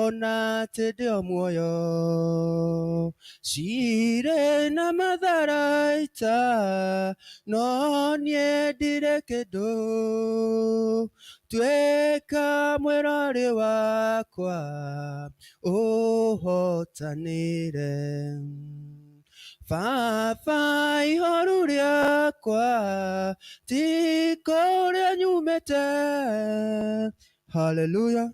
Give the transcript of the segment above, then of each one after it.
kuona tedeo muoyo shire na matharaita no niendire kindu tweka mwirori wakwa uhotanire Baba ihoru riakwa tiko ria nyumete. Haleluya.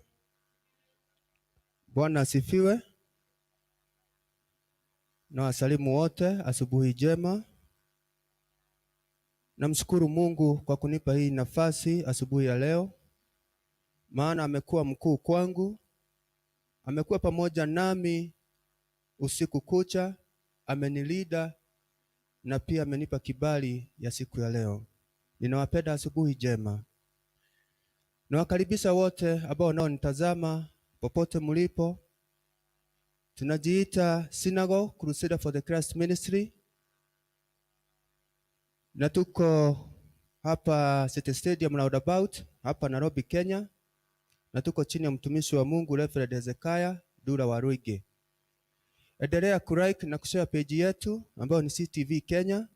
Bwana asifiwe. Na wasalimu wote asubuhi njema. Namshukuru Mungu kwa kunipa hii nafasi asubuhi ya leo, maana amekuwa mkuu kwangu, amekuwa pamoja nami usiku kucha, amenilida na pia amenipa kibali ya siku ya leo. Ninawapenda asubuhi njema. Nawakaribisha wote ambao wanaonitazama popote mlipo. Tunajiita Synagogue Crusader for the Christ Ministry. Na tuko hapa City Stadium roundabout hapa Nairobi, Kenya. Na tuko chini ya mtumishi wa Mungu Reverend Hezekiah Dura wa Ruige. Endelea kulike na kushare page yetu ambayo ni Ctv Kenya.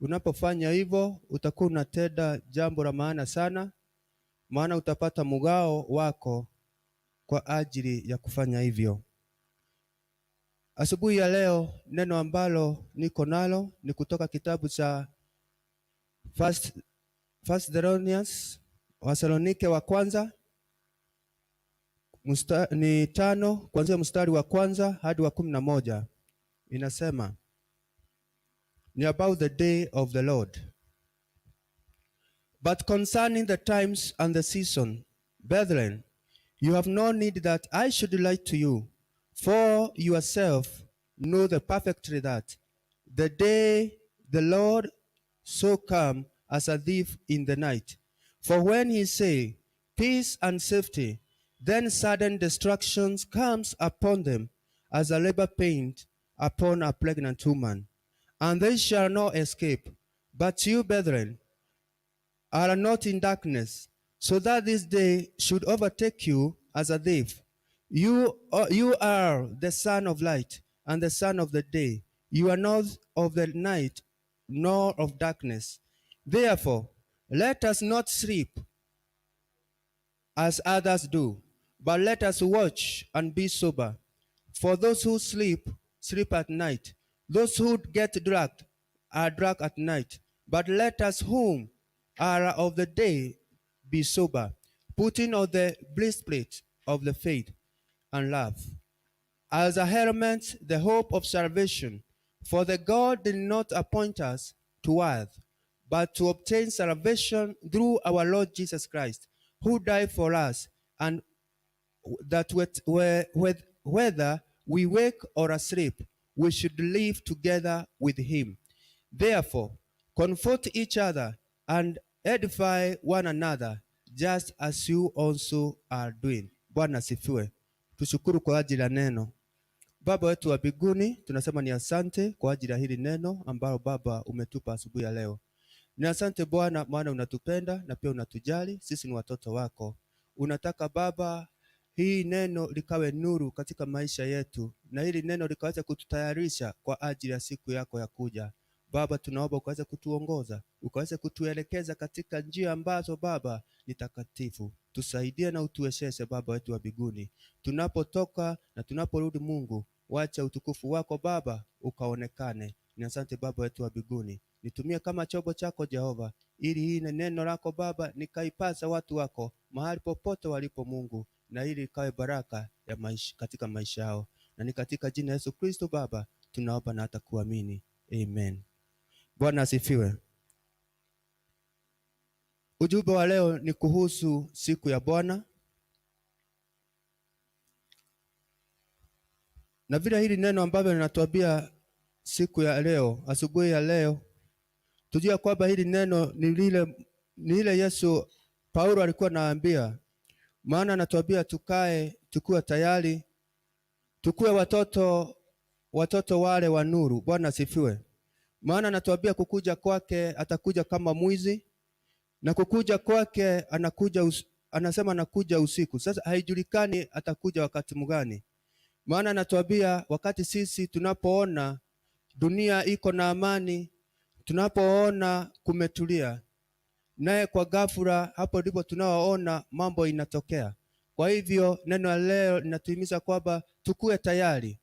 Unapofanya hivyo utakuwa unatenda jambo la maana sana, maana utapata mgao wako kwa ajili ya kufanya hivyo. Asubuhi ya leo neno ambalo niko nalo ni kutoka kitabu cha First Thessalonians, Wasalonike wa kwanza, ni 5 kuanzia mstari wa 1 hadi wa 11. Inasema ni about the day of the Lord. But concerning the times and the season, brethren, you have no need that I should write to you, for yourself know perfectly that the day the Lord so come as a thief in the night. For when he say, peace and safety, then sudden destruction comes upon them as a labor pain upon a pregnant woman. And they shall not escape. But you, brethren, are not in darkness, so that this day should overtake you as a thief. You are the son of light and the son of the day. You are not of the night nor of darkness. Therefore, let us not sleep as others do, but let us watch and be sober. For those who sleep, sleep at night. Those who get drunk are drunk at night. But let us whom are of the day be sober, putting on the breastplate of the faith and love, as a helmet the hope of salvation. For the God did not appoint us to wrath, but to obtain salvation through our Lord Jesus Christ, who died for us, and that whether we wake or asleep, we should live together with him. Therefore, comfort each other and edify one another, just as you also are doing. Bwana asifiwe. Tushukuru kwa ajili ya neno. Baba wetu wa mbinguni, tunasema ni asante kwa ajili ya hili neno ambalo Baba umetupa asubuhi ya leo. Ni asante Bwana, maana unatupenda na pia unatujali. Sisi ni watoto wako. Unataka Baba hii neno likawe nuru katika maisha yetu, na hili neno likaweze kututayarisha kwa ajili ya siku yako ya kuja. Baba, tunaomba ukaweze kutuongoza, ukaweze kutuelekeza katika njia ambazo Baba ni takatifu. Tusaidie na utuwezeshe Baba wetu wa mbinguni. Tunapotoka na tunaporudi Mungu, wacha utukufu wako Baba ukaonekane. Ni asante Baba wetu wa mbinguni. Nitumie kama chombo chako Jehova, ili hii neno lako Baba nikaipasa watu wako mahali popote walipo Mungu, na ili ikawe baraka ya maisha katika maisha yao. Na ni katika jina Yesu Kristo Baba tunaomba na hata kuamini. Amen. Bwana asifiwe. Ujumbe wa leo ni kuhusu siku ya Bwana. Na vile hili neno ambalo linatuambia siku ya leo, asubuhi ya leo, tujua kwamba hili neno ni lile Yesu Paulo alikuwa anaambia. Maana anatuambia tukue tayari, tukue watoto wale wa nuru. Bwana asifiwe. Maana anatuambia kukuja kwake atakuja kama mwizi, na kukuja kwake anasema anakuja usiku. Sasa haijulikani atakuja wakati mgani, maana anatuambia wakati sisi tunapoona dunia iko na amani, tunapoona kumetulia, naye kwa ghafla hapo ndipo tunaoona mambo inatokea. Kwa hivyo neno la leo linatuhimiza kwamba tukue tayari,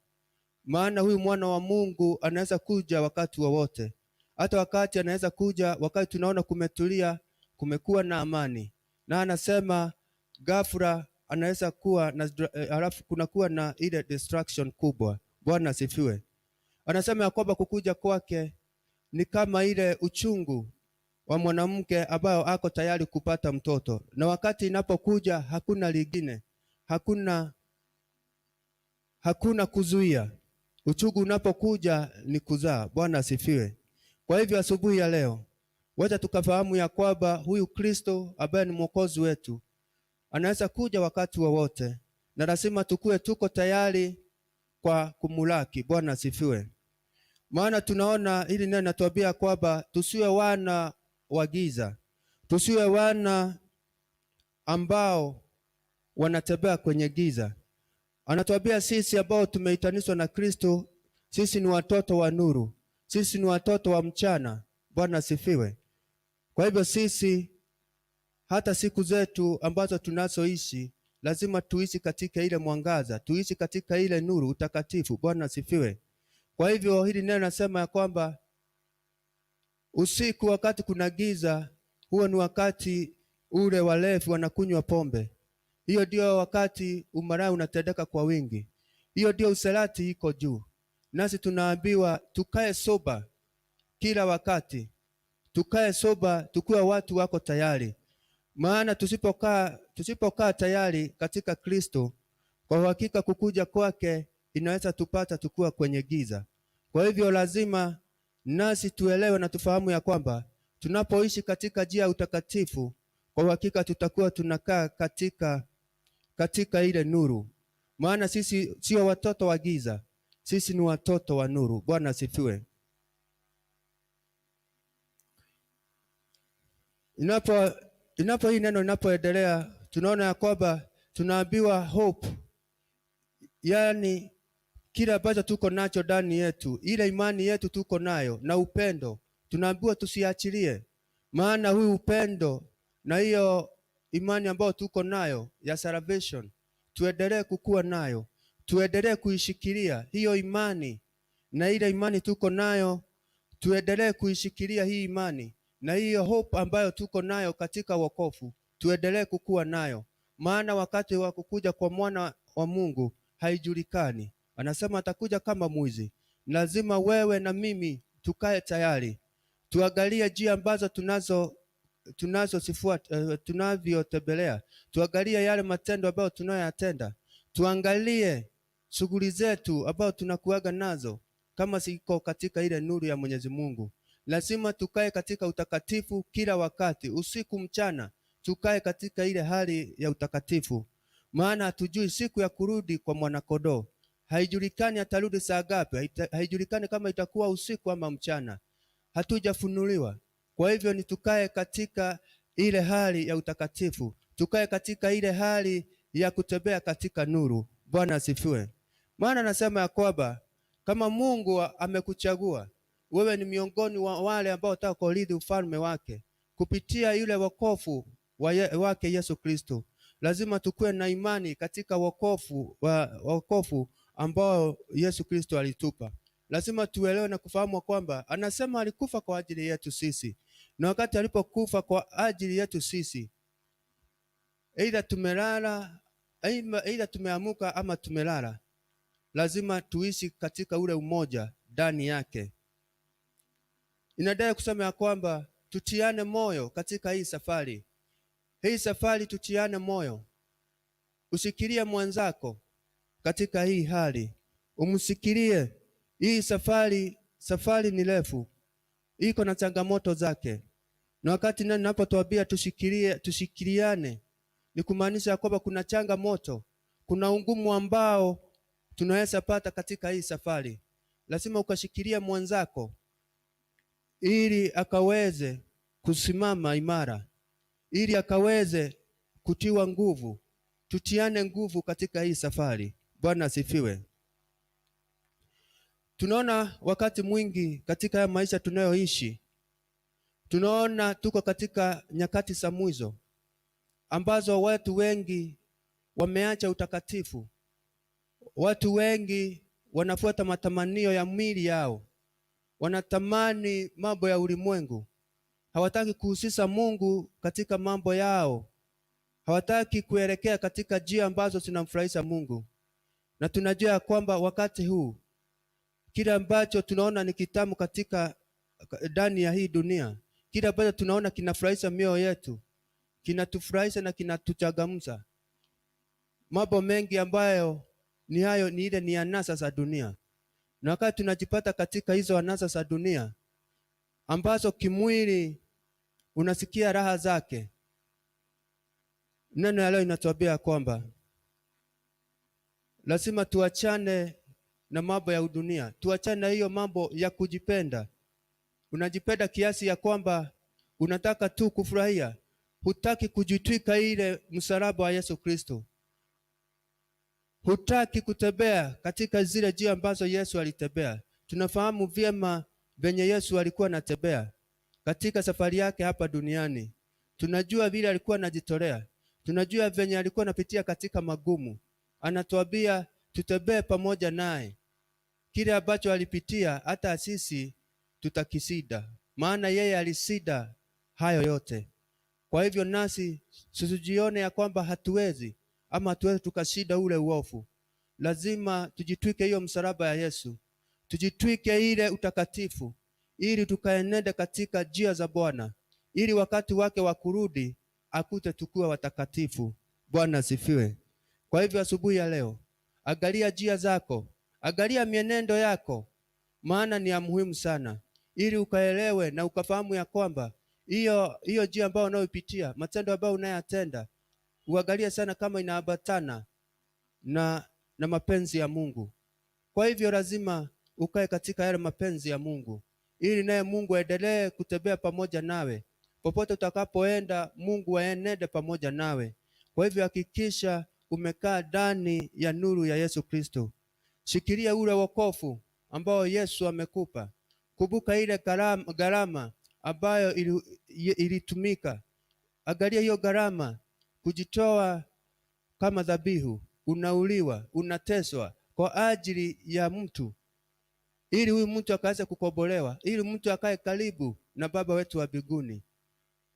maana huyu mwana wa Mungu anaweza kuja wakati wowote. Hata wakati anaweza kuja wakati tunaona kumetulia, kumekuwa na amani, na anasema ghafla anaweza kuwa na halafu kunakuwa na ile distraction kubwa. Bwana asifiwe. Anasema ya kwamba kukuja kwake ni kama ile uchungu wa mwanamke ambayo ako tayari kupata mtoto, na wakati inapokuja hakuna lingine, hakuna kuzuia. Uchungu unapokuja ni kuzaa. Bwana asifiwe. Kwa hivyo asubuhi ya leo, wacha tukafahamu ya kwamba huyu Kristo ambaye ni mwokozi wetu anaweza kuja wakati wowote, na lazima tukue tuko tayari kwa kumulaki. Bwana asifiwe. Maana tunaona hili neno linatuambia kwamba tusiwe wana wa giza, tusiwe wana ambao wanatembea kwenye giza. Anatuambia sisi ambao tumeitanishwa na Kristo, sisi ni watoto wa nuru, sisi ni watoto wa mchana. Bwana asifiwe. Kwa hivyo sisi hata siku zetu ambazo tunazoishi lazima tuishi katika ile mwangaza, tuishi katika ile nuru utakatifu. Bwana asifiwe. Kwa hivyo hili neno nasema ya kwamba usiku wakati kuna giza, huo ni wakati ule walevi wanakunywa pombe. Hiyo ndio wakati umaraya unatendeka kwa wingi. Hiyo ndio usalati iko juu. Nasi tunaambiwa tukae soba kila wakati, tukae soba, tukiwa watu wako tayari. Maana tusipokaa tayari katika Kristo, kwa uhakika kukuja kwake inaweza tupata tukiwa kwenye giza. Kwa hivyo lazima nasi tuelewe na tufahamu ya kwamba tunapoishi katika njia ya utakatifu, kwa uhakika tutakuwa tunakaa katika ile nuru. Maana sisi sio watoto wa giza, sisi ni watoto wa nuru. Bwana asifiwe. Hii neno linapoendelea, tunaona ya kwamba tunaambiwa hope, yani kile ambacho tuko nacho ndani yetu, ile imani yetu tuko nayo na upendo, tunaambiwa tusiachilie. Maana huyu upendo na hiyo imani ambayo tuko nayo ya salvation, tuendelee kukua nayo, tuendelee kuishikilia hiyo imani, na ile imani tuko nayo tuendelee kuishikilia hii imani, na hiyo hope ambayo tuko nayo katika wokovu tuendelee kukua nayo. Maana wakati wa kukuja kwa mwana wa Mungu haijulikani. Anasema atakuja kama mwizi. Lazima wewe na mimi tukae tayari, tuangalie njia ambazo tunavyotembelea, tuangalie yale matendo ambayo tunayoyatenda, tuangalie shughuli zetu ambazo tunakuaga nazo kama siko katika ile nuru ya Mwenyezi Mungu. Lazima tukae katika utakatifu kila wakati, usiku mchana, tukae katika ile hali ya utakatifu. Maana hatujui siku ya kurudi kwa mwanakondoo. Haijulikani atarudi saa ngapi, haijulikani kama itakuwa usiku ama mchana, hatujafunuliwa. Kwa hivyo ni tukae katika ile hali ya utakatifu, tukae katika ile hali ya kutembea katika nuru. Bwana asifiwe. Maana anasema ya kwamba kama Mungu amekuchagua wewe ni miongoni wa wale ambao wataka kurithi ufalme wake kupitia yule wokovu wake Yesu Kristo, lazima tukue na imani katika wokovu ambao Yesu Kristo alitupa. Lazima tuelewe na kufahamu kwamba anasema alikufa kwa ajili yetu sisi, na wakati alipokufa kwa ajili yetu sisi, aidha tumeamuka ama tumelala, lazima tuishi katika ule umoja ndani yake. Inadai kusema ya kwamba tutiane moyo katika hii safari. Hii safari tutiane moyo. Usikirie mwanzako katika hii hali, umsikirie. Hii safari ni refu, iko na changamoto zake. Na wakati ninapotuambia tushikiriane, ni kumaanisha kwamba kuna changamoto, kuna ungumu ambao tunaweza pata katika hii safari. Lazima ukashikilie mwanzako ili akaweze kusimama imara, ili akaweze kutiwa nguvu. Tutiane nguvu katika hii safari. Bwana asifiwe. Tunaona wakati mwingi katika haya maisha tunayoishi, tunaona tuko katika nyakati za mwisho ambazo watu wengi wameacha utakatifu. Watu wengi wanafuata matamanio ya mwili yao, wanatamani mambo ya ulimwengu, hawataki kuhusisha Mungu katika mambo yao, hawataki kuelekea katika njia ambazo zinamfurahisha Mungu. Na tunajua kwamba wakati huu kile ambacho tunaona ni kitamu katika ndani ya hii dunia, kile ambacho tunaona kinafurahisha mioyo yetu, kinatufurahisha na kinatuchangamsha. Mambo mengi ambayo ni hayo ni ile ni anasa za dunia. Na wakati tunajipata katika hizo anasa za dunia ambazo kimwili unasikia raha zake, neno ya leo inatuambia kwamba lazima tuachane na mambo ya dunia, tuachane na hiyo mambo ya kujipenda. Unajipenda kiasi ya kwamba unataka tu kufurahia, hutaki kujitwika ile msalaba wa Yesu Kristo, hutaki kutembea katika zile njia ambazo Yesu alitembea. Tunafahamu vyema venye Yesu alikuwa anatembea katika safari yake hapa duniani. Tunajua vile alikuwa anajitolea, tunajua venye alikuwa anapitia katika magumu. Anatuambia tutembee pamoja naye. Kile ambacho alipitia hata sisi tutakisida, maana yeye alisida hayo yote. Kwa hivyo nasi tusijione ya kwamba hatuwezi ama hatuwezi tukashida ule uovu. Lazima tujitwike hiyo msalaba ya Yesu, tujitwike ile utakatifu, ili tukaenende katika njia za Bwana, ili wakati wake wa kurudi akute tukiwa watakatifu. Bwana asifiwe. Kwa hivyo asubuhi ya leo, angalia njia zako, angalia mienendo yako, maana ni ya muhimu sana, ili ukaelewe na ukafahamu ya kwamba hiyo njia ambayo unayopitia, matendo ambayo unayatenda, uangalie sana kama inaambatana na mapenzi ya Mungu. Kwa hivyo lazima ukae katika yale mapenzi ya Mungu, ili naye Mungu aendelee kutembea pamoja nawe. Popote utakapoenda, Mungu aenende pamoja nawe. Kwa hivyo hakikisha umekaa ndani ya nuru ya Yesu Kristo. Shikilia ule wokovu ambao Yesu amekupa. Kumbuka ile gharama ambayo ilitumika. Angalia hiyo gharama, kujitoa kama dhabihu, unauliwa, unateswa kwa ajili ya mtu, ili huyu mtu akaweze kukombolewa, ili mtu akae karibu na Baba wetu wa mbinguni.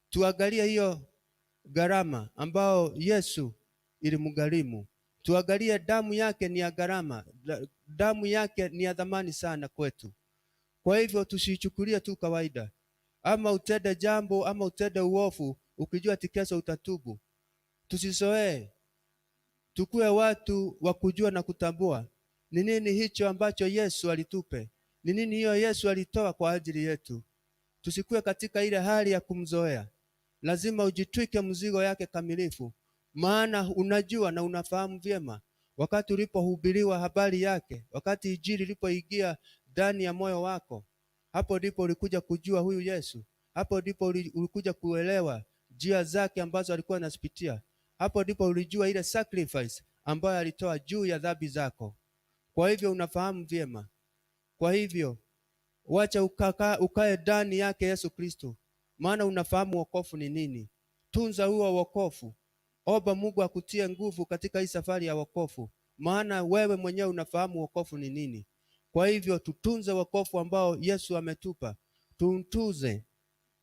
Tuangalie hiyo gharama ambao Yesu ilimgharimu. Tuangalie damu yake ni ya gharama, damu yake ni ya thamani sana kwetu. Kwa hivyo tusichukulie tu kawaida, ama utende jambo ama utende uovu ukijua ati kesho utatubu. Tusizoee, tukue watu wa kujua na kutambua ni nini hicho ambacho Yesu alitupe, ni nini hiyo Yesu alitoa kwa ajili yetu. Tusikue katika ile hali ya kumzoea. Lazima ujitwike mzigo yake kamilifu, maana unajua na unafahamu vyema wakati ulipohubiriwa habari yake, wakati injili ilipoingia ndani ya moyo wako, hapo ndipo ulikuja kujua huyu Yesu. Hapo ndipo ulikuja kuelewa njia zake ambazo alikuwa anazipitia. Hapo ndipo ulijua ile sacrifice ambayo alitoa juu ya dhambi zako. Kwa hivyo unafahamu vyema. Kwa hivyo wacha ukae ndani yake Yesu Kristo, maana unafahamu wokovu ni nini. Tunza huo wokovu. Omba Mungu akutie nguvu katika hii safari ya wokovu, maana wewe mwenyewe unafahamu wokovu ni nini. Kwa hivyo tutunze wokovu ambao Yesu ametupa, tuntuze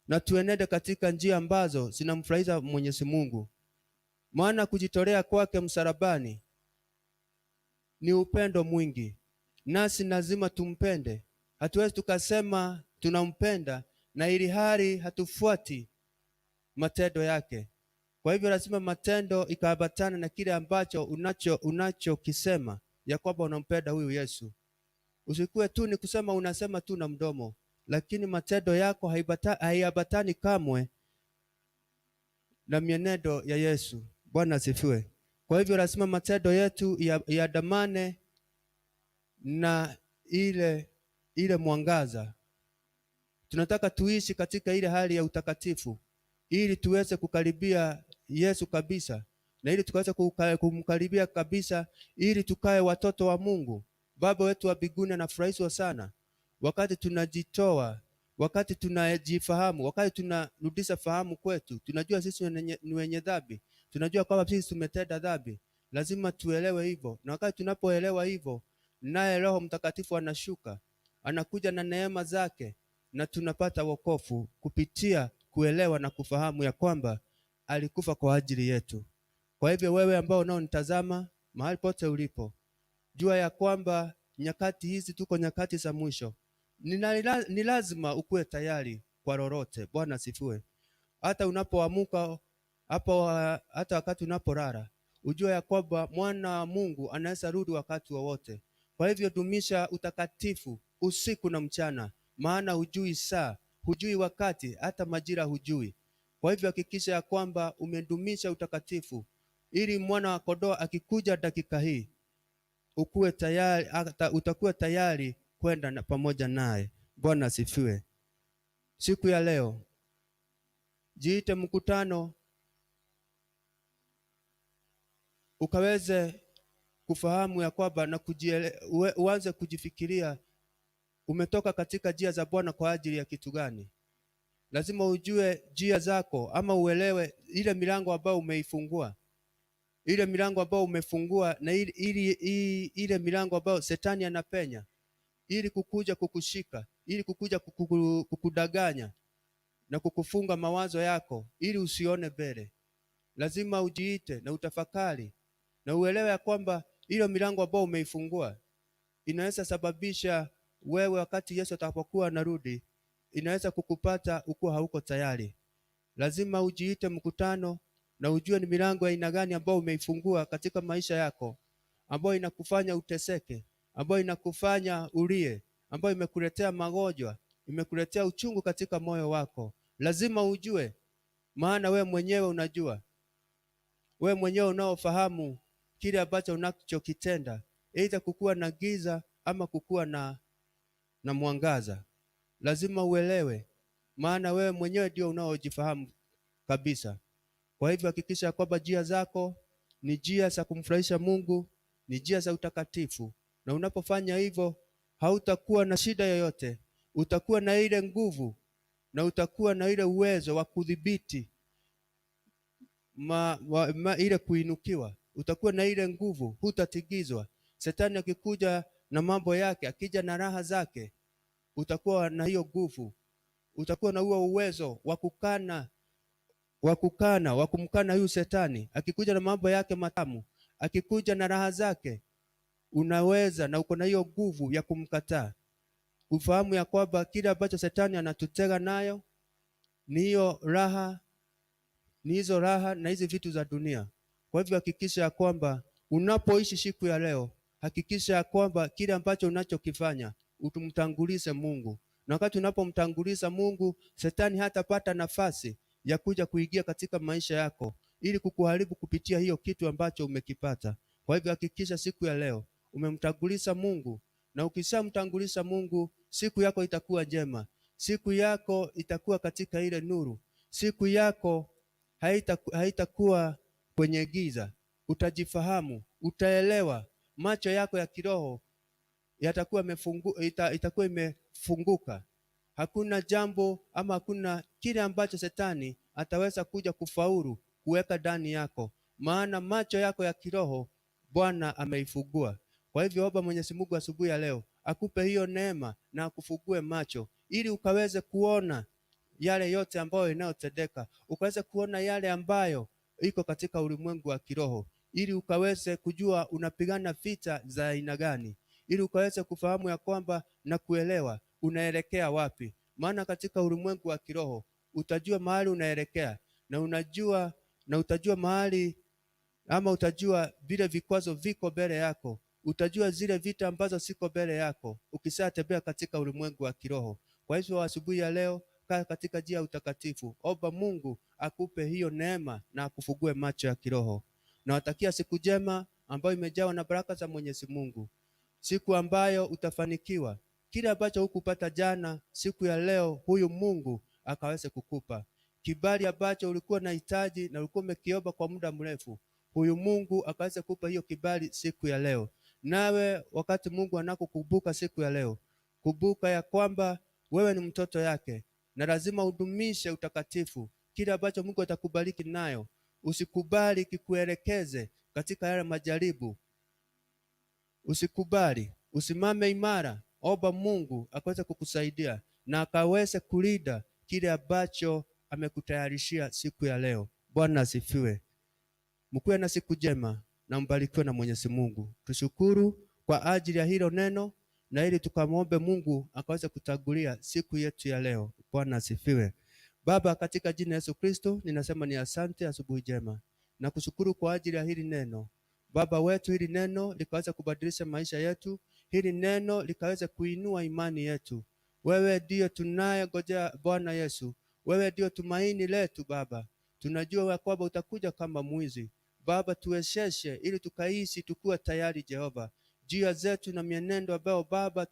na tuenende katika njia ambazo zinamfurahisha Mwenyezi Mungu, maana kujitolea kwake msalabani ni upendo mwingi, nasi lazima tumpende. Hatuwezi tukasema tunampenda na ili hali hatufuati matendo yake. Kwa hivyo lazima matendo ikaambatana na kile ambacho unachokisema ya kwamba unampenda huyu Yesu. Usikue tu ni kusema unasema tu na mdomo, lakini matendo yako haiambatani kamwe na mienendo ya Yesu. Bwana asifiwe. Kwa hivyo lazima matendo yetu yaandamane na ile mwangaza. Tunataka tuishi katika ile hali ya utakatifu ili tuweze kukaribia Yesu kabisa, na ili tukaweze kumkaribia kabisa, ili tukae watoto wa Mungu. Baba wetu wa mbinguni anafurahishwa sana wakati tunajitoa, wakati tunajifahamu, wakati tunarudisha fahamu kwetu. Tunajua sisi ni wenye dhambi, tunajua kwamba sisi tumetenda dhambi, lazima tuelewe hivyo. Na wakati tunapoelewa hivyo, naye Roho Mtakatifu anashuka, anakuja na neema zake, na tunapata wokovu kupitia kuelewa na kufahamu ya kwamba alikufa kwa ajili yetu. Kwa hivyo wewe ambao unaonitazama mahali pote ulipo, jua ya kwamba nyakati hizi tuko nyakati za mwisho. Ni lazima ukuwe tayari kwa lolote. Bwana asifiwe. Hata unapoamuka hapo, hata wakati unapolala, ujue ya kwamba mwana wa Mungu anaweza rudi wakati wowote. Kwa hivyo dumisha utakatifu usiku na mchana, maana hujui saa, hujui wakati, hata majira hujui. Kwa hivyo hakikisha ya kwamba umedumisha utakatifu, ili mwana wa kondoo akikuja dakika hii ukuwe tayari, utakuwa tayari kwenda pamoja naye. Bwana asifiwe. Siku ya leo jiite mkutano, ukaweze kufahamu ya kwamba na uanze kujifikiria umetoka katika njia za Bwana kwa ajili ya kitu gani. Lazima ujue njia zako, ama uelewe ile milango ambayo umeifungua, ile milango ambayo umefungua, na ile milango ambayo Shetani anapenya ili kukuja kukushika, ili kukuja kukudanganya na kukufunga mawazo yako ili usione mbele. Lazima ujiite na utafakari na uelewe ya kwamba ile milango ambayo umeifungua inaweza sababisha wewe, wakati Yesu atakapokuwa anarudi, inaweza kukupata ukiwa hauko tayari. Lazima ujiite mkutano na ujue ni milango ya aina gani ambayo umeifungua katika maisha yako, ambayo inakufanya uteseke, ambayo inakufanya ulie, ambayo imekuletea magonjwa, imekuletea uchungu katika moyo wako. Lazima ujue, maana wewe mwenyewe unajua, wewe mwenyewe unaofahamu kile ambacho unachokitenda, aidha kukuwa na giza ama kukuwa na mwangaza. Lazima uelewe, maana wewe mwenyewe ndio unaojifahamu kabisa. Kwa hivyo hakikisha kwamba njia zako ni njia za kumfurahisha Mungu, ni njia za utakatifu, na unapofanya hivyo hautakuwa na shida yoyote. Utakuwa na ile nguvu na utakuwa na ile uwezo wa kudhibiti ile kuinukiwa. Utakuwa na ile nguvu, hutatigizwa. Shetani akikuja na mambo yake, akija na raha zake, utakuwa na hiyo nguvu, utakuwa na huo uwezo wa kumkana huyu Shetani. Akikuja na mambo yake matamu, akikuja na raha zake, unaweza na uko na hiyo nguvu ya kumkataa. Ufahamu ya kwamba kile ambacho Shetani anatutega nayo ni hiyo raha, ni hizo raha na hizi vitu za dunia. Kwa hivyo hakikisha ya kwamba unapoishi siku ya leo, hakikisha ya kwamba kile ambacho unachokifanya utumtangulize Mungu. Na wakati unapomtanguliza Mungu, Shetani hatapata nafasi ya kuja kuingia katika maisha yako ili kukuharibu kupitia hiyo kitu ambacho umekipata. Kwa hivyo hakikisha siku ya leo umemtanguliza Mungu, na ukishamtanguliza Mungu, siku yako itakuwa njema, siku yako itakuwa katika ile nuru, siku yako haitakuwa kwenye giza. Utajifahamu, utaelewa, macho yako ya kiroho itakuwa imefunguka. Hakuna jambo ama hakuna kile ambacho Shetani ataweza kuja kufaulu kuweka ndani yako, maana macho yako ya kiroho Bwana ameifungua. Kwa hivyo omba Mwenyezi Mungu asubuhi ya leo akupe hiyo neema na akufungue macho, ili ukaweze kuona yale yote ambayo inayotendeka, ukaweze kuona yale ambayo iko katika ulimwengu wa kiroho, ili ukaweze kujua unapigana vita za aina gani, ili ukaweze kufahamu ya kwamba na kuelewa unaelekea wapi. Maana katika ulimwengu wa kiroho utajua mahali unaelekea, na utajua mahali, ama utajua vile vikwazo viko mbele yako, utajua zile vita ambazo siko mbele yako ukishatembea katika ulimwengu wa kiroho. Kwa hivyo asubuhi ya leo, kaa katika njia ya utakatifu, omba Mungu akupe hiyo neema na akufungue macho ya kiroho. Nawatakia siku njema ambayo imejawa na baraka za Mwenyezi Mungu, siku ambayo utafanikiwa kile ambacho hukupata jana. Siku ya leo huyu Mungu akaweze kukupa kibali ambacho ulikuwa unahitaji na ulikuwa umekiomba kwa muda mrefu, huyu Mungu akaweza kupa hiyo kibali siku ya leo. Nawe wakati Mungu anakukumbuka siku ya leo, kumbuka ya kwamba wewe ni mtoto yake na lazima udumishe utakatifu. Kile ambacho Mungu atakubariki nayo, usikubali kikuelekeze katika yale majaribu. Usikubali, usimame imara, omba Mungu akaweze kukusaidia na akaweze kulinda kile ambacho amekutayarishia siku ya leo. Bwana asifiwe. Mkuwe na siku njema na mbarikiwe na Mwenyezi Mungu. Tushukuru kwa ajili ya hilo neno na ili tukamwombe Mungu akaweze kutangulia siku yetu ya leo. Bwana asifiwe. Baba, katika jina la Yesu Kristo ninasema ni asante, asubuhi njema. Na kushukuru kwa ajili ya hili neno. Baba wetu, hili neno likaweza kubadilisha maisha yetu, hili neno likaweza kuinua imani yetu. Wewe ndio tunayengojea Bwana Yesu, wewe ndio tumaini letu Baba. Tunajua kwamba utakuja kama mwizi. Baba, tuwezeshe ili tukaishi tukuwa tayari Jehova. Njia zetu na mienendo ambayo Baba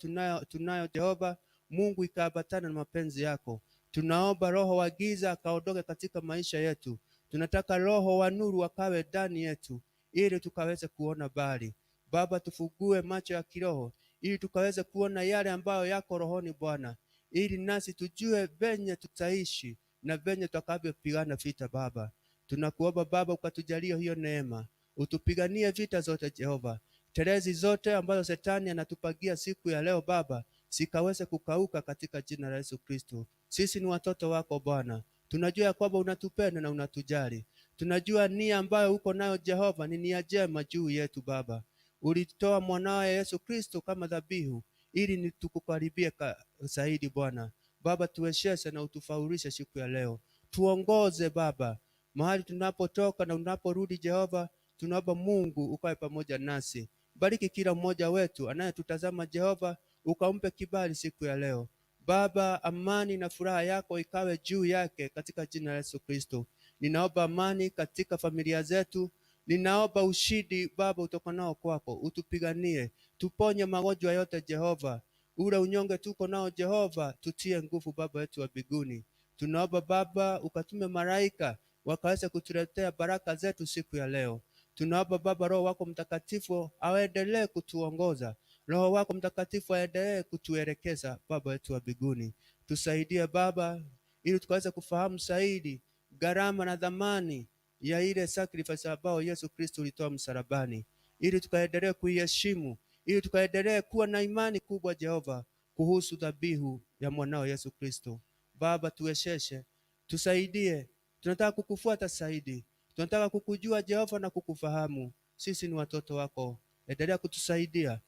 tunayo Jehova Mungu ikaambatana na mapenzi yako. Tunaomba roho wa giza akaondoke katika maisha yetu. Tunataka roho wa nuru akawe ndani yetu ili tukaweze kuona mbali. Baba, tufungue macho ya kiroho ili tukaweze kuona yale ambayo yako rohoni Bwana, ili nasi tujue venye tutaishi na venye tutakavyopigana vita. Baba, tunakuomba Baba ukatujalie hiyo neema, utupiganie vita zote Jehova. Terezi zote ambazo Shetani anatupagia siku ya leo Baba, sikaweze kukauka katika jina la Yesu Kristo. Sisi ni watoto wako Bwana, tunajua ya kwamba unatupenda na unatujali. Tunajua nia ambayo uko nayo Jehova ni nia njema juu yetu Baba. Ulitoa mwanao Yesu Kristo kama dhabihu ili tukukaribie zaidi Bwana. Baba, tuwezeshe na utufaulishe siku ya leo. Tuongoze Baba mahali tunapotoka na unaporudi Jehova. Tunaomba Mungu ukae pamoja nasi. Bariki kila mmoja wetu anayetutazama Jehova, ukampe kibali siku ya leo Baba. Amani na furaha yako ikawe juu yake katika jina la Yesu Kristo. Ninaomba amani katika familia zetu. Ninaomba ushindi Baba utokanao kwako, utupiganie, tuponye magonjwa yote Jehova. Ule unyonge tuko nao Jehova, tutie nguvu Baba yetu wa mbinguni. Tunaomba Baba ukatume malaika wakaweze kutuletea baraka zetu siku ya leo. Tunaomba Baba Roho wako Mtakatifu aendelee kutuongoza. Roho wako Mtakatifu aendelee kutuelekeza Baba yetu wa mbinguni. Tusaidie Baba ili tukaweze kufahamu zaidi gharama na dhamani ya ile sacrifice ambayo Yesu Kristo alitoa msalabani, ili tukaendelee kuiheshimu, ili tukaendelee kuwa na imani kubwa Jehova kuhusu dhabihu ya mwanao Yesu Kristo. Baba, tuwezeshe, tusaidie. Tunataka kukufuata zaidi, tunataka kukujua Jehova na kukufahamu. Sisi ni watoto wako, endelea kutusaidia,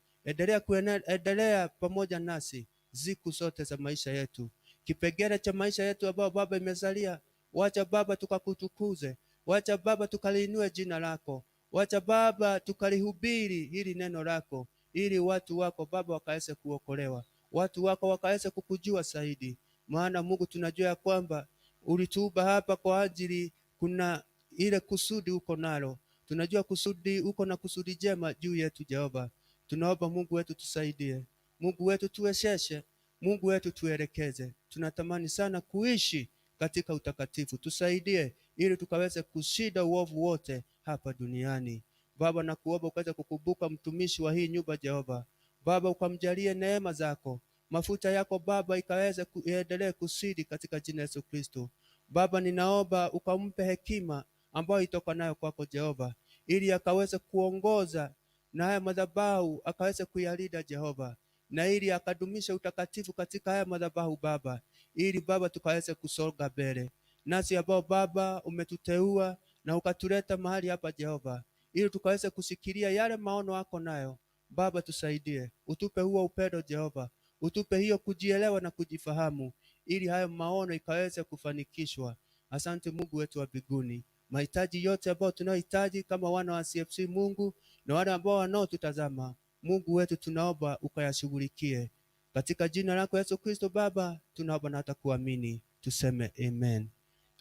endelea pamoja nasi siku zote za maisha yetu. Kipengele cha maisha yetu ambao Baba imezalia, wacha Baba tukakutukuze, wacha Baba tukaliinue jina lako, wacha Baba tukalihubiri hili neno lako, ili watu wako Baba wakaweze kuokolewa, watu wako wakaweze kukujua zaidi. Maana Mungu, tunajua ya kwamba ulituumba hapa kwa ajili, kuna ile kusudi uko nalo. Tunajua kusudi uko na kusudi jema juu yetu Jehova. Tunaomba Mungu wetu tusaidie, Mungu wetu tuwezeshe, Mungu wetu tuelekeze. Tunatamani sana kuishi katika utakatifu. Tusaidie ili tukaweze kushinda uovu wote hapa duniani. Baba, nakuomba ukaweze kukumbuka mtumishi wa hii nyumba Jehova. Baba, ukamjalie neema zako, mafuta yako Baba ikaweze kuendelee kusidi katika jina la Yesu Kristo. Baba, ninaomba ukampe hekima ambayo itokanayo kwako Jehova, ili akaweze kuongoza na haya madhabahu akaweze kuyalinda Jehova, na ili akadumisha utakatifu katika haya madhabahu Baba, ili Baba tukaweze kusonga mbele. Nasi ambao Baba umetuteua na ukatuleta mahali hapa Jehova, ili tukaweze kusikilia yale maono yako nayo Baba, tusaidie, utupe huo upendo Jehova, utupe hiyo kujielewa na kujifahamu, ili hayo maono ikaweze kufanikishwa. Asante Mungu wetu wa mbinguni. Mahitaji yote ambayo tunayohitaji kama wana wa CFC Mungu, na wale ambao wanaotutazama Mungu wetu, tunaomba ukayashughulikie katika jina lako Yesu Kristo Baba, tunaomba na hata kuamini, tuseme amen.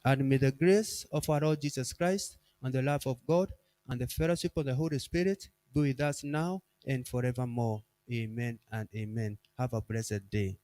And may the grace of our Lord Jesus Christ and the love of God and the fellowship of the Holy Spirit be with us now and forevermore. Amen and amen. Have a blessed day.